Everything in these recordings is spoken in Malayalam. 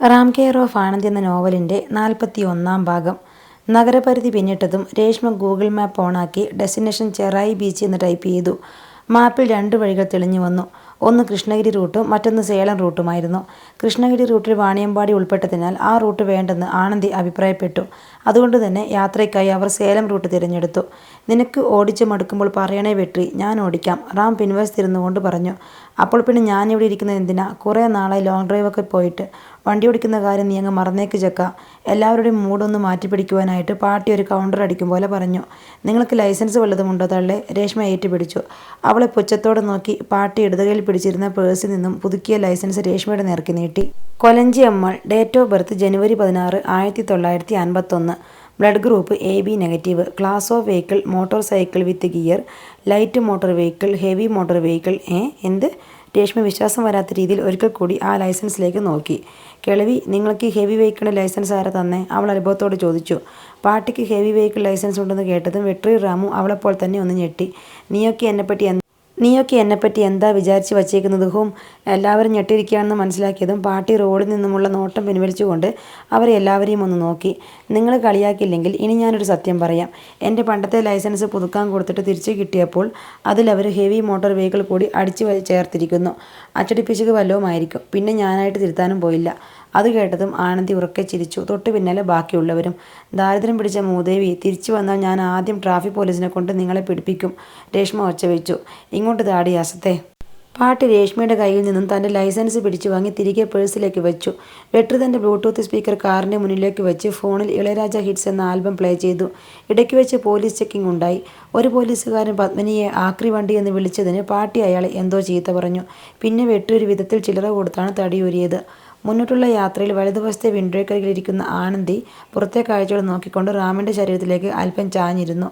റാം കെയർ ഓഫ് ആനന്ദി എന്ന നോവലിൻ്റെ 41-ാം ഭാഗം. നഗരപരിധി പിന്നിട്ടതും രേഷ്മ ഗൂഗിൾ മാപ്പ് ഓണാക്കി ഡെസ്റ്റിനേഷൻ ചെറായി ബീച്ച് എന്ന് ടൈപ്പ് ചെയ്തു. മാപ്പിൽ 2 വഴികൾ തെളിഞ്ഞു വന്നു. ഒന്ന് കൃഷ്ണഗിരി റൂട്ടും മറ്റൊന്ന് സേലം റൂട്ടുമായിരുന്നു. കൃഷ്ണഗിരി റൂട്ടിൽ വാണിയമ്പാടി ഉൾപ്പെട്ടതിനാൽ ആ റൂട്ട് വേണ്ടെന്ന് ആനന്ദി അഭിപ്രായപ്പെട്ടു. അതുകൊണ്ട് തന്നെ യാത്രയ്ക്കായി അവർ സേലം റൂട്ട് തിരഞ്ഞെടുത്തു. "നിനക്ക് ഓടിച്ചു മടുക്കുമ്പോൾ പറയണേ വെട്രി, ഞാൻ ഓടിക്കാം," റാം പിൻവശത്തിരുന്നു കൊണ്ട് പറഞ്ഞു. "അപ്പോൾ പിന്നെ ഞാനിവിടെ ഇരിക്കുന്നത് എന്തിനാ? കുറേ നാളായി ലോങ് ഡ്രൈവൊക്കെ പോയിട്ട്. വണ്ടി ഓടിക്കുന്ന കാര്യം നീ അങ്ങ് മറന്നേക്ക് ചക്ക." എല്ലാവരുടെയും മൂടൊന്ന് മാറ്റിപ്പിടിക്കുവാനായിട്ട് പാട്ടി ഒരു കൗണ്ടർ അടിക്കും പോലെ പറഞ്ഞു. "നിങ്ങൾക്ക് ലൈസൻസ് വല്ലതുമുണ്ടോ തള്ളേ?" രേഷ്മ ഏറ്റുപിടിച്ചു. അവളെ പുച്ഛത്തോടെ നോക്കി പാട്ടി ഇടതുകൈയിൽ പിടിച്ചിരുന്ന പേഴ്സിൽ നിന്നും പുതുക്കിയ ലൈസൻസ് രേഷ്മയുടെ നേർക്ക് നീട്ടി. Kolanchi Ammal. Date of birth January 16, 1951. Blood group AB negative. Class of vehicle motor cycle with gear, light motor vehicle, heavy motor vehicle. എന്ത്? രേഷ്മ വിശ്വാസം വരാത്ത രീതിയിൽ ഒരിക്കൽ കൂടി ആ ലൈസൻസിലേക്ക് നോക്കി. "കിളവി, നിങ്ങൾക്ക് ഹെവി വെഹിക്കിളിൻ്റെ ലൈസൻസ് ആരാ തന്നേ?" അവൾ അനുഭവത്തോട് ചോദിച്ചു. പാട്ടിക്ക് ഹെവി വെഹിക്കിൾ ലൈസൻസ് ഉണ്ടെന്ന് കേട്ടതും വെട്രി റാമും അവളെപ്പോൾ തന്നെ ഒന്ന് ഞെട്ടി. നീയൊക്കെ എന്നെപ്പറ്റി എന്താ വിചാരിച്ച് വച്ചേക്കുന്നത്? ഹും. എല്ലാവരും ഞെട്ടിയിരിക്കുകയാണെന്ന് മനസ്സിലാക്കിയതും പാട്ടി റോഡിൽ നിന്നുമുള്ള നോട്ടം പിൻവലിച്ചുകൊണ്ട് അവരെ എല്ലാവരെയും ഒന്ന് നോക്കി. "നിങ്ങൾ കളിയാക്കില്ലെങ്കിൽ ഇനി ഞാനൊരു സത്യം പറയാം. എൻ്റെ പണ്ടത്തെ ലൈസൻസ് പുതുക്കാൻ കൊടുത്തിട്ട് തിരിച്ചു കിട്ടിയപ്പോൾ അതിലവർ ഹെവി മോട്ടോർ വെഹിക്കിൾ കൂടി അടിച്ചു ചേർത്തിരിക്കുന്നു. അച്ചടിപ്പിശക് വല്ലതുമായിരിക്കും. പിന്നെ ഞാനായിട്ട് തിരുത്താനും പോയില്ല." അത് കേട്ടതും ആനന്ദി ഉറക്കെ ചിരിച്ചു. തൊട്ടു പിന്നാലെ ബാക്കിയുള്ളവരും. "ദാരിദ്ര്യം പിടിച്ച മൂദേവി, തിരിച്ചു വന്നാൽ ഞാൻ ആദ്യം ട്രാഫിക് പോലീസിനെ കൊണ്ട് നിങ്ങളെ പിടിപ്പിക്കും," രേഷ്മ ഒച്ച വെച്ചു. "ഇങ്ങോട്ട് താടി അസത്തെ." പാട്ടി രേഷ്മയുടെ കയ്യിൽ നിന്നും തൻ്റെ ലൈസൻസ് പിടിച്ചു വാങ്ങി തിരികെ പേഴ്സിലേക്ക് വെച്ചു. വെട്രി തൻ്റെ ബ്ലൂടൂത്ത് സ്പീക്കർ കാറിൻ്റെ മുന്നിലേക്ക് വെച്ച് ഫോണിൽ ഇളയരാജ ഹിറ്റ്സ് എന്ന ആൽബം പ്ലേ ചെയ്തു. ഇടയ്ക്ക് വെച്ച് പോലീസ് ചെക്കിംഗ് ഉണ്ടായി. ഒരു പോലീസുകാരൻ പത്മിനിയെ ആക്രി വണ്ടി എന്ന് വിളിച്ചതിന് പാട്ടി അയാളെ എന്തോ ചീത്ത പറഞ്ഞു. പിന്നെ വെട്രി ഒരു വിധത്തിൽ ചില്ലറ കൊടുത്താണ് തടിയൂരിയത്. മുന്നോട്ടുള്ള യാത്രയിൽ വലതുവശത്തെ വിൻഡോയ്ക്കരികിലിരിക്കുന്ന ആനന്ദി പുറത്തെ കാഴ്ചകൾ നോക്കിക്കൊണ്ട് റാമിൻ്റെ ശരീരത്തിലേക്ക് അല്പം ചാഞ്ഞിരുന്നു.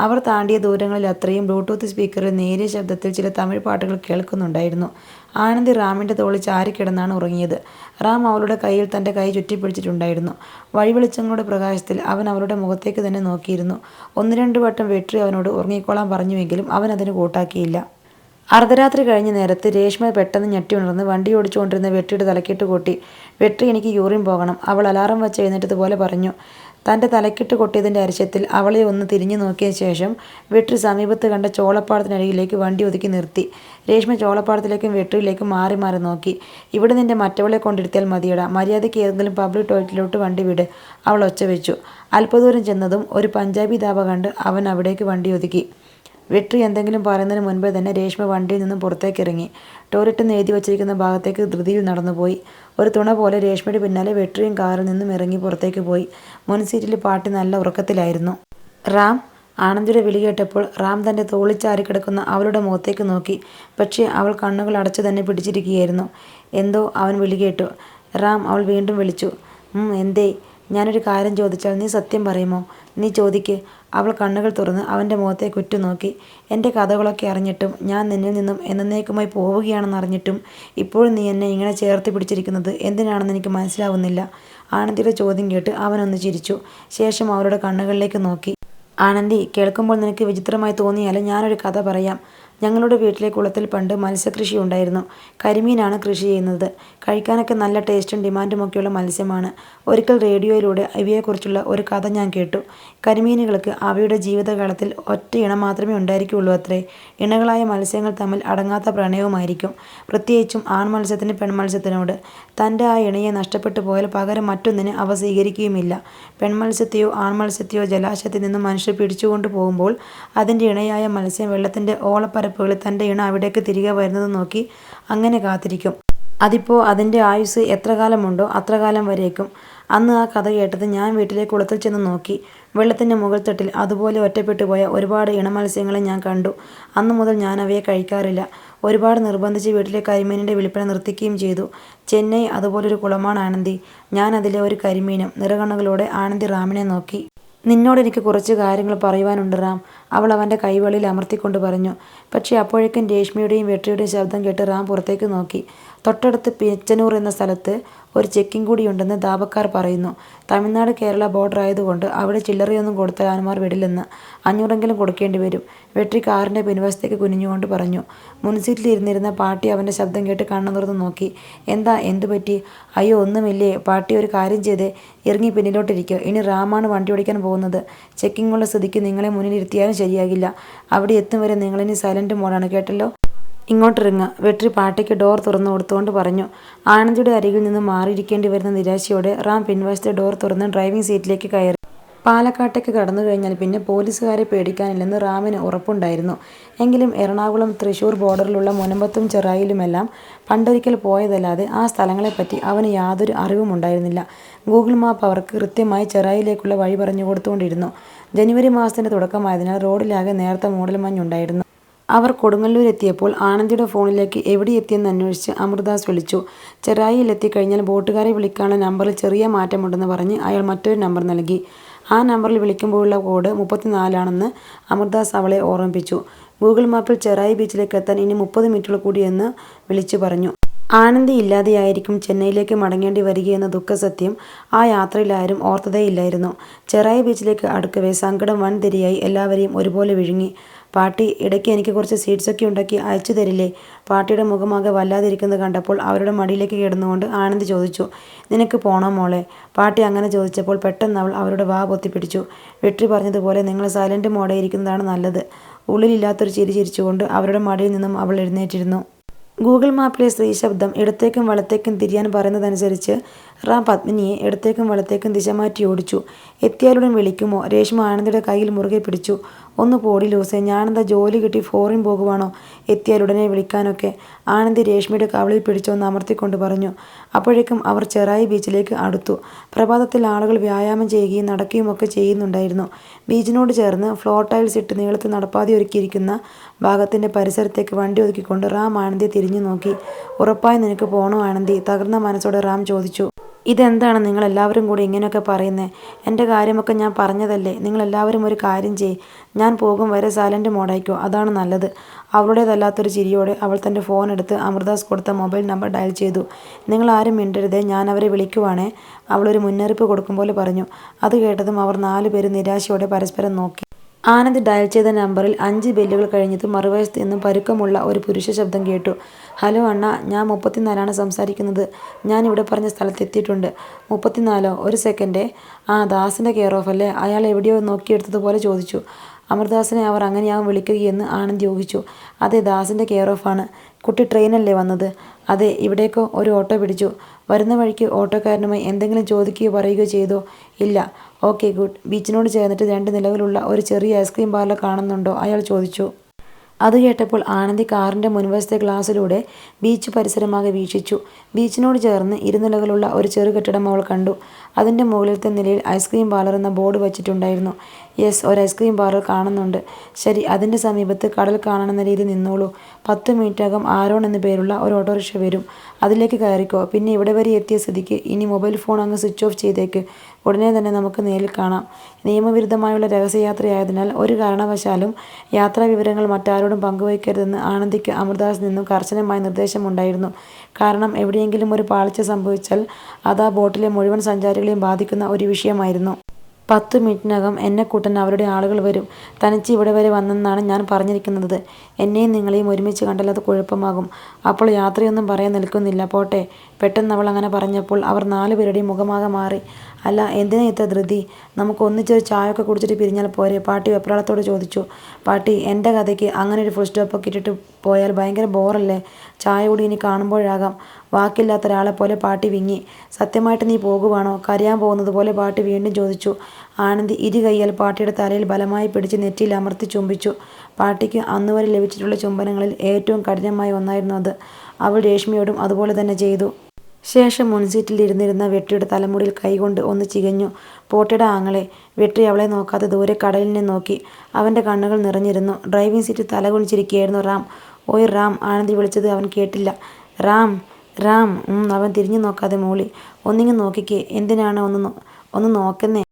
അവർ താണ്ടിയ ദൂരങ്ങളിൽ അത്രയും ബ്ലൂടൂത്ത് സ്പീക്കറിൽ നേരിയ ശബ്ദത്തിൽ ചില തമിഴ് പാട്ടുകൾ കേൾക്കുന്നുണ്ടായിരുന്നു. ആനന്ദി റാമിൻ്റെ തോളിൽ ചാരിക്കിടന്നാണ് ഉറങ്ങിയത്. റാം അവളുടെ കയ്യിൽ തൻ്റെ കൈ ചുറ്റിപ്പിടിച്ചിട്ടുണ്ടായിരുന്നു. വഴിവെളിച്ചങ്ങളുടെ പ്രകാശത്തിൽ അവൻ അവളുടെ മുഖത്തേക്ക് തന്നെ നോക്കിയിരുന്നു. 1-2 വട്ടം വെട്രി അവനോട് ഉറങ്ങിക്കോളാൻ പറഞ്ഞുവെങ്കിലും അവൻ അതിന് കൂട്ടാക്കിയില്ല. അർദ്ധരാത്രി കഴിഞ്ഞ നേരത്ത് രേഷ്മ പെട്ടെന്ന് ഞെട്ടി ഉണർന്ന് വണ്ടി ഓടിച്ചുകൊണ്ടിരുന്ന വെട്രിയുടെ തലക്കിട്ട് കൊട്ടി. "വെട്രി, എനിക്ക് യൂറിൻ പോകണം," അവൾ അലാറം വെച്ച് എഴുന്നേറ്റതുപോലെ പറഞ്ഞു. തൻ്റെ തലക്കിട്ട് കൊട്ടിയതിൻ്റെ അരിശത്തിൽ അവളെ ഒന്ന് തിരിഞ്ഞു നോക്കിയ ശേഷം വെട്രി സമീപത്ത് കണ്ട ചോളപ്പാടത്തിനരികിലേക്ക് വണ്ടി ഒതുക്കി നിർത്തി. രേഷ്മ ചോളപ്പാടത്തിലേക്കും വെട്രിയിലേക്കും മാറി മാറി നോക്കി. "ഇവിടെ നിൻ്റെ മറ്റവളെ കൊണ്ടിരുത്തിയാൽ മതിയടാ. മര്യാദയ്ക്ക് ഏതെങ്കിലും പബ്ലിക് ടോയ്ലറ്റിലോട്ട് വണ്ടി വിട്," അവൾ ഒച്ച വെച്ചു. അല്പദൂരം ചെന്നതും ഒരു പഞ്ചാബി ധാബ കണ്ട് അവൻ അവിടേക്ക് വണ്ടി ഒതുക്കി. വെട്രി എന്തെങ്കിലും പറയുന്നതിന് മുൻപേ തന്നെ രേഷ്മ വണ്ടിയിൽ നിന്നും പുറത്തേക്ക് ഇറങ്ങി. ടോയ്ലറ്റെന്ന് എഴുതി വച്ചിരിക്കുന്ന ഭാഗത്തേക്ക് ധൃതിയിൽ നടന്നുപോയി. ഒരു തുണ പോലെ രേഷ്മയുടെ പിന്നാലെ വെട്രിയും കാറിൽ നിന്നും ഇറങ്ങി പുറത്തേക്ക് പോയി. മുൻസീറ്റിൽ പാട്ടി നല്ല ഉറക്കത്തിലായിരുന്നു. "റാം." ആനന്ദിയുടെ വിളി കേട്ടപ്പോൾ റാം തൻ്റെ തോളിൽ ചാരിക്കിടക്കുന്ന അവളുടെ മുഖത്തേക്ക് നോക്കി. പക്ഷേ അവൾ കണ്ണുകൾ അടച്ചു തന്നെ പിടിച്ചിരിക്കുകയായിരുന്നു. "എന്തോ?" അവൻ വിളി കേട്ടു. "റാം," അവൾ വീണ്ടും വിളിച്ചു. എന്തേ? ഞാനൊരു കാര്യം ചോദിച്ചാൽ നീ സത്യം പറയുമോ?" "നീ ചോദിക്ക്." അവൾ കണ്ണുകൾ തുറന്ന് അവൻ്റെ മുഖത്തേക്ക് ഉറ്റുനോക്കി. "എൻ്റെ കഥകളൊക്കെ അറിഞ്ഞിട്ടും ഞാൻ നിന്നിൽ നിന്നും എന്നേക്കുമായി പോവുകയാണെന്നറിഞ്ഞിട്ടും ഇപ്പോഴും നീ എന്നെ ഇങ്ങനെ ചേർത്ത് പിടിച്ചിരിക്കുന്നത് എന്തിനാണെന്ന് എനിക്ക് മനസ്സിലാവുന്നില്ല." ആനന്ദിയുടെ ചോദ്യം കേട്ട് അവനൊന്ന് ചിരിച്ചു. ശേഷം അവളുടെ കണ്ണുകളിലേക്ക് നോക്കി. "ആനന്ദി, കേൾക്കുമ്പോൾ നിനക്ക് വിചിത്രമായി തോന്നിയാലും ഞാനൊരു കഥ പറയാം. ഞങ്ങളുടെ വീട്ടിലെ കുളത്തിൽ പണ്ട് മത്സ്യകൃഷി ഉണ്ടായിരുന്നു. കരിമീനാണ് കൃഷി ചെയ്യുന്നത്. കഴിക്കാനൊക്കെ നല്ല ടേസ്റ്റും ഡിമാൻഡുമൊക്കെയുള്ള മത്സ്യമാണ്. ഒരിക്കൽ റേഡിയോയിലൂടെ ഇവയെക്കുറിച്ചുള്ള ഒരു കഥ ഞാൻ കേട്ടു. കരിമീനുകൾക്ക് അവയുടെ ജീവിതകാലത്തിൽ ഒറ്റ ഇണം മാത്രമേ ഉണ്ടായിരിക്കുകയുള്ളൂ അത്രേ. ഇണകളായ മത്സ്യങ്ങൾ തമ്മിൽ അടങ്ങാത്ത പ്രണയവുമായിരിക്കും, പ്രത്യേകിച്ചും ആൺമത്സ്യത്തിന് പെൺമത്സ്യത്തിനോട്. തൻ്റെ ആ ഇണയെ നഷ്ടപ്പെട്ടു പോയാൽ പകരം മറ്റൊന്നിനെ അവ സ്വീകരിക്കുകയുമില്ല. പെൺമത്സ്യത്തെയോ ആൺമത്സ്യത്തെയോ ജലാശയത്തിൽ നിന്നും മനുഷ്യർ പിടിച്ചുകൊണ്ടു പോകുമ്പോൾ അതിൻ്റെ ഇണയായ മത്സ്യം വെള്ളത്തിൻ്റെ ഓളപ്പരപ്പുകളിൽ തൻ്റെ ഇണ അവിടേക്ക് തിരികെ വരുന്നത് നോക്കി അങ്ങനെ കാത്തിരിക്കും. അതിപ്പോൾ അതിൻ്റെ ആയുസ്സ് എത്ര കാലമുണ്ടോ അത്ര കാലം വരേക്കും. അന്ന് ആ കഥ കേട്ടത് ഞാൻ വീട്ടിലെ കുളത്തിൽ ചെന്ന് നോക്കി. വെള്ളത്തിൻ്റെ മുകൾ തട്ടിൽ അതുപോലെ ഒറ്റപ്പെട്ടു പോയ ഒരുപാട് ഇണമത്സ്യങ്ങളെ ഞാൻ കണ്ടു. അന്നു മുതൽ ഞാൻ അവയെ കഴിക്കാറില്ല. ഒരുപാട് നിർബന്ധിച്ച് വീട്ടിലെ കരിമീനിൻ്റെ വിൽപ്പന നിർത്തിക്കുകയും ചെയ്തു. ചെന്നൈ അതുപോലൊരു കുളമാണ് ആനന്ദി. ഞാൻ അതിലെ ഒരു കരിമീനും." നിറകണ്ണുകളോടെ ആനന്ദി റാമിനെ നോക്കി. "നിന്നോട് എനിക്ക് കുറച്ച് കാര്യങ്ങൾ പറയുവാനുണ്ട് റാം," അവൾ അവൻ്റെ കൈവെളിയിൽ അമർത്തിക്കൊണ്ട് പറഞ്ഞു. പക്ഷേ അപ്പോഴേക്കും രേഷ്മയുടെയും വെട്രിയുടെയും ശബ്ദം കേട്ട് റാം പുറത്തേക്ക് നോക്കി. തൊട്ടടുത്ത് പിച്ചനൂർ എന്ന സ്ഥലത്ത് ഒരു ചെക്കിംഗ് കൂടിയുണ്ടെന്ന് ദാബക്കാർ പറയുന്നു. തമിഴ്നാട് കേരള ബോർഡർ ആയതുകൊണ്ട് അവിടെ ചില്ലറയൊന്നും കൊടുത്താൽ അവന്മാർ വിടില്ലെന്ന്. 500 കൊടുക്കേണ്ടി വരും. വെട്രി കാറിൻ്റെ പിൻവശത്തേക്ക് കുനിഞ്ഞുകൊണ്ട് പറഞ്ഞു. മുൻസീറ്റിൽ ഇരുന്നിരുന്ന പാട്ടി അവൻ്റെ ശബ്ദം കേട്ട് കണ്ണു തുറന്ന് നോക്കി. എന്താ, എന്തു പറ്റി? അയ്യോ ഒന്നുമില്ലേ. പാട്ടി ഒരു കാര്യം ചെയ്തേ, ഇറങ്ങി പിന്നിലോട്ടിരിക്കുക. ഇനി റാമാണ് വണ്ടി ഓടിക്കാൻ പോകുന്നത്. ചെക്കിങ്ങുള്ള സ്ഥിതിക്ക് നിങ്ങളെ മുന്നിലിരുത്തിയാലും ശരിയാകില്ല. അവിടെ എത്തും വരെ നിങ്ങളിനി സൈലന്റ് മോഡാണ്, കേട്ടല്ലോ. ഇങ്ങോട്ടിറങ്ങ. വെട്രി പാട്ടിക്ക് ഡോർ തുറന്നു കൊടുത്തുകൊണ്ട് പറഞ്ഞു. ആനന്ദിയുടെ അരികിൽ നിന്ന് മാറിയിരിക്കേണ്ടി വരുന്ന നിരാശയോടെ റാം പിൻവശത്തെ ഡോർ തുറന്ന് ഡ്രൈവിംഗ് സീറ്റിലേക്ക് കയറി. പാലക്കാട്ടേക്ക് കടന്നു കഴിഞ്ഞാൽ പിന്നെ പോലീസുകാരെ പേടിക്കാനില്ലെന്ന് റാമിന് ഉറപ്പുണ്ടായിരുന്നു. എങ്കിലും എറണാകുളം തൃശൂർ ബോർഡറിലുള്ള മുനമ്പത്തും ചെറായിലുമെല്ലാം പണ്ടൊരിക്കൽ പോയതല്ലാതെ ആ സ്ഥലങ്ങളെപ്പറ്റി അവന് യാതൊരു അറിവുമുണ്ടായിരുന്നില്ല. ഗൂഗിൾ മാപ്പ് അവർക്ക് കൃത്യമായി ചെറായിലേക്കുള്ള വഴി പറഞ്ഞു കൊടുത്തുകൊണ്ടിരുന്നു. ജനുവരി മാസത്തിൻ്റെ തുടക്കമായതിനാൽ റോഡിലാകെ നേർത്ത മൂടൽമഞ്ഞുണ്ടായിരുന്നു. അവർ കൊടുങ്ങല്ലൂരെത്തിയപ്പോൾ ആനന്ദിയുടെ ഫോണിലേക്ക് എവിടെ എത്തിയെന്ന് അന്വേഷിച്ച് അമൃതാസ് വിളിച്ചു. ചെറായിയിൽ എത്തിക്കഴിഞ്ഞാൽ ബോട്ടുകാരെ വിളിക്കാനുള്ള നമ്പറിൽ ചെറിയ മാറ്റമുണ്ടെന്ന് പറഞ്ഞ് അയാൾ മറ്റൊരു നമ്പർ നൽകി. ആ നമ്പറിൽ വിളിക്കുമ്പോഴുള്ള കോഡ് 34 ആണെന്ന് അമൃതാസ് അവളെ ഓർമ്മിപ്പിച്ചു. ഗൂഗിൾ മാപ്പിൽ ചെറായി ബീച്ചിലേക്ക് എത്താൻ ഇനി 30 മിനിറ്റുകൾ കൂടിയെന്ന് വിളിച്ചു പറഞ്ഞു. ആനന്ദി ഇല്ലാതെയായിരിക്കും ചെന്നൈയിലേക്ക് മടങ്ങേണ്ടി വരികയെന്ന ദുഃഖസത്യം ആ യാത്രയിൽ ആരും ഓർത്തതേയില്ലായിരുന്നു. ചെറായി ബീച്ചിലേക്ക് അടുക്കവേ സങ്കടം വൻതിരിയായി എല്ലാവരെയും ഒരുപോലെ വിഴുങ്ങി. പാട്ടി, ഇടയ്ക്ക് എനിക്ക് കുറച്ച് സ്വീറ്റ്സൊക്കെ ഉണ്ടാക്കി അയച്ചു തരില്ലേ? പാട്ടിയുടെ മുഖമാകെ വല്ലാതിരിക്കുന്നത് കണ്ടപ്പോൾ അവരുടെ മടിയിലേക്ക് കിടന്നുകൊണ്ട് ആനന്ദി ചോദിച്ചു. നിനക്ക് പോണോ മോളെ? പാട്ടി അങ്ങനെ ചോദിച്ചപ്പോൾ പെട്ടെന്ന് അവൾ അവരുടെ വാ പൊത്തിപ്പിടിച്ചു. വെട്രി പറഞ്ഞതുപോലെ നിങ്ങൾ സൈലന്റ് മോഡേ ഇരിക്കുന്നതാണ് നല്ലത്. ഉള്ളിലില്ലാത്തൊരു ചിരി ചിരിച്ചുകൊണ്ട് അവരുടെ മടിയിൽ നിന്നും അവൾ എഴുന്നേറ്റിരുന്നു. ഗൂഗിൾ മാപ്പിലെ സ്ത്രീ ശബ്ദം ഇടത്തേക്കും വലത്തേക്കും തിരിയാൻ പറയുന്നതനുസരിച്ച് റാം പത്മിനിയെ ഇടത്തേക്കും വലത്തേക്കും ദിശ മാറ്റി ഓടിച്ചു. എത്തിയാലുടൻ വിളിക്കുമോ? രേഷ്മ ആനന്ദിയുടെ കയ്യിൽ മുറുകെ പിടിച്ചു. ഒന്ന് പോടി ലൂസേ, ഞാനെന്താ ജോലി കിട്ടി ഫോറിൻ പോകുവാണോ എത്തിയാലുടനെ വിളിക്കാനൊക്കെ? ആനന്ദി രേഷ്മയുടെ കവളിൽ പിടിച്ചൊന്ന് അമർത്തിക്കൊണ്ട് പറഞ്ഞു. അപ്പോഴേക്കും അവർ ചെറായി ബീച്ചിലേക്ക് അടുത്തു. പ്രഭാതത്തിൽ ആളുകൾ വ്യായാമം ചെയ്യുകയും നടക്കുകയും ഒക്കെ ചെയ്യുന്നുണ്ടായിരുന്നു. ബീച്ചിനോട് ചേർന്ന് ഫ്ലോർ ടൈൽസ് ഇട്ട് നീളത്തിൽ നടപ്പാതെ ഒരുക്കിയിരിക്കുന്ന ഭാഗത്തിൻ്റെ പരിസരത്തേക്ക് വണ്ടി ഒതുക്കിക്കൊണ്ട് റാം ആനന്ദിയെ തിരിഞ്ഞു നോക്കി. ഉറപ്പായി നിനക്ക് പോണോ ആനന്ദി? തകർന്ന മനസ്സോടെ റാം ചോദിച്ചു. ഇതെന്താണ് നിങ്ങളെല്ലാവരും കൂടി ഇങ്ങനെയൊക്കെ പറയുന്നേ? എൻ്റെ കാര്യമൊക്കെ ഞാൻ പറഞ്ഞതല്ലേ. നിങ്ങളെല്ലാവരും ഒരു കാര്യം ചെയ്യ്, ഞാൻ പോകും വരെ സൈലന്റ് മോഡായിക്കോ, അതാണ് നല്ലത്. അവളുടേതല്ലാത്തൊരു ചിരിയോടെ അവൾ തൻ്റെ ഫോൺ എടുത്ത് അമൃതാസ് കൊടുത്ത മൊബൈൽ നമ്പർ ഡയൽ ചെയ്തു. നിങ്ങളാരും മിണ്ടരുതേ, ഞാൻ അവരെ വിളിക്കുവാണേ, അവളൊരു മുന്നറിയിപ്പ് കൊടുക്കും പോലെ പറഞ്ഞു. അത് കേട്ടതും അവർ 4 പേരും നിരാശയോടെ പരസ്പരം നോക്കി. ആനന്ദ് ഡയൽ ചെയ്ത നമ്പറിൽ 5 ബെല്ലുകൾ കഴിഞ്ഞതും മറുവശത്ത് നിന്നും പരുക്കമുള്ള ഒരു പുരുഷ ശബ്ദം കേട്ടു. ഹലോ അണ്ണ, ഞാൻ 34 സംസാരിക്കുന്നത്. ഞാൻ ഇവിടെ പറഞ്ഞ സ്ഥലത്തെത്തിയിട്ടുണ്ട്. 34? ഒരു സെക്കൻഡേ. ആ, ദാസിൻ്റെ കെയർ ഓഫ് അല്ലേ? അയാൾ എവിടെയോ നോക്കിയെടുത്തതുപോലെ ചോദിച്ചു. അമൃതാസിനെ അവർ അങ്ങനെയാവും വിളിക്കുകയെന്ന് ആനന്ദ് ഊഹിച്ചു. അതെ, ദാസിൻ്റെ കെയർ ഓഫ് ആണ്. കുട്ടി ട്രെയിനല്ലേ വന്നത്? അതെ. ഇവിടേക്കോ? ഒരു ഓട്ടോ പിടിച്ചു. വരുന്ന വഴിക്ക് ഓട്ടോക്കാരനുമായി എന്തെങ്കിലും ചോദിക്കുകയോ പറയുകയോ ചെയ്തോ? ഇല്ല. Okay, good. ബീച്ചിനോട് ചേർന്നിട്ട് 2 നിലകളുള്ള ഒരു ചെറിയ ഐസ്ക്രീം പാർലർ കാണുന്നുണ്ടോ? അയാൾ ചോദിച്ചു. അത് കേട്ടപ്പോൾ ആനന്ദി കാറിൻ്റെ മുൻവശത്തെ ഗ്ലാസ്സിലൂടെ ബീച്ച് പരിസരമാകെ വീക്ഷിച്ചു. ബീച്ചിനോട് ചേർന്ന് 2 നിലകളുള്ള ഒരു ചെറു കെട്ടിടം അവൾ കണ്ടു. അതിൻ്റെ മുകളിലത്തെ നിലയിൽ ഐസ്ക്രീം പാർലർ എന്ന ബോർഡ് വച്ചിട്ടുണ്ടായിരുന്നു. യെസ്, ഒരു ഐസ്ക്രീം പാർലർ കാണുന്നുണ്ട്. ശരി, അതിൻ്റെ സമീപത്ത് കടൽ കാണണമെന്ന രീതിയിൽ നിന്നോളൂ. 10 മിനിറ്റകം ആരോൺ എന്നു പേരുള്ള ഒരു ഓട്ടോറിക്ഷ വരും. അതിലേക്ക് കയറിക്കോ. പിന്നെ ഇവിടെ വരെ എത്തിയ സ്ഥിതിക്ക് ഇനി മൊബൈൽ ഫോൺ അങ്ങ് സ്വിച്ച് ഓഫ് ചെയ്തേക്ക്. ഉടനെ തന്നെ നമുക്ക് നേരിൽ കാണാം. നിയമവിരുദ്ധമായുള്ള രഹസ്യയാത്രയായതിനാൽ ഒരു കാരണവശാലും യാത്രാ വിവരങ്ങൾ മറ്റാരോടും പങ്കുവയ്ക്കരുതെന്ന് ആനന്ദിക്ക് അമൃതാസിൽ നിന്നും കർശനമായ നിർദ്ദേശമുണ്ടായിരുന്നു. കാരണം എവിടെയെങ്കിലും ഒരു പാളിച്ച സംഭവിച്ചാൽ അത് ആ ബോട്ടിലെ മുഴുവൻ സഞ്ചാരികളെയും ബാധിക്കുന്ന ഒരു വിഷയമായിരുന്നു. 10 മിനിറ്റിനകം എന്നെ കൂട്ടാൻ അവരുടെ ആളുകൾ വരും. തനിച്ച് ഇവിടെ വരെ വന്നെന്നാണ് ഞാൻ പറഞ്ഞിരിക്കുന്നത്. എന്നെയും നിങ്ങളെയും ഒരുമിച്ച് കണ്ടാൽ അത് കുഴപ്പമാകും. അപ്പോൾ യാത്രയൊന്നും പറയാൻ നിൽക്കുന്നില്ല, പോട്ടെ. പെട്ടെന്ന് അവൾ അങ്ങനെ പറഞ്ഞപ്പോൾ അവർ 4 പേരുടെയും മുഖമാകെ മാറി. അല്ല, എന്തിനാ ഇത്ര ധൃതി? നമുക്ക് ഒന്നിച്ചൊരു ചായയൊക്കെ കുടിച്ചിട്ട് പിരിഞ്ഞാൽ പോരെ? പാട്ടി വെപ്രാളത്തോട് ചോദിച്ചു. പാട്ടി, എൻ്റെ കഥയ്ക്ക് അങ്ങനെ ഒരു ഫുൾ സ്റ്റോപ്പൊക്കെ ഇട്ടിട്ട് പോയാൽ ഭയങ്കര ബോറല്ലേ? ചായ കൂടി ഇനി കാണുമ്പോഴാകാം. വാക്കില്ലാത്ത ഒരാളെ പോലെ പാട്ടി വിങ്ങി. സത്യമായിട്ട് നീ പോകുവാണോ? കരയാൻ പോകുന്നത് പോലെ പാട്ടി വീണ്ടും ചോദിച്ചു. ആനന്ദി കൈയാൽ പാട്ടിയുടെ തലയിൽ ബലമായി പിടിച്ച് നെറ്റിയിൽ അമർത്തി ചുംബിച്ചു. പാട്ടിക്ക് അന്നുവരെ ലഭിച്ചിട്ടുള്ള ചുംബനങ്ങളിൽ ഏറ്റവും കഠിനമായ ഒന്നായിരുന്നു അത്. അവൾ രേഷ്മയോടും അതുപോലെ തന്നെ ചെയ്തു. ശേഷം മുൻസീറ്റിൽ ഇരുന്നിരുന്ന വെട്രിയുടെ തലമുടിയിൽ കൈകൊണ്ട് ഒന്ന് ചികഞ്ഞു. പോട്ടയുടെ ആങ്ങളെ. വെട്രി അവളെ നോക്കാതെ ദൂരെ കടലിനെ നോക്കി. അവൻ്റെ കണ്ണുകൾ നിറഞ്ഞിരുന്നു. ഡ്രൈവിംഗ് സീറ്റിൽ തലകുനിച്ചിരിക്കുകയായിരുന്നു റാം. ഓയ് റാം, ആനന്ദി വിളിച്ചത് അവൻ കേട്ടില്ല. റാം, റാം. അവൻ തിരിഞ്ഞു നോക്കാതെ മൂളി. ഒന്നിങ്ങ് നോക്കിക്കേ. എന്തിനാണ്? ഒന്ന് നോക്കുന്നേ.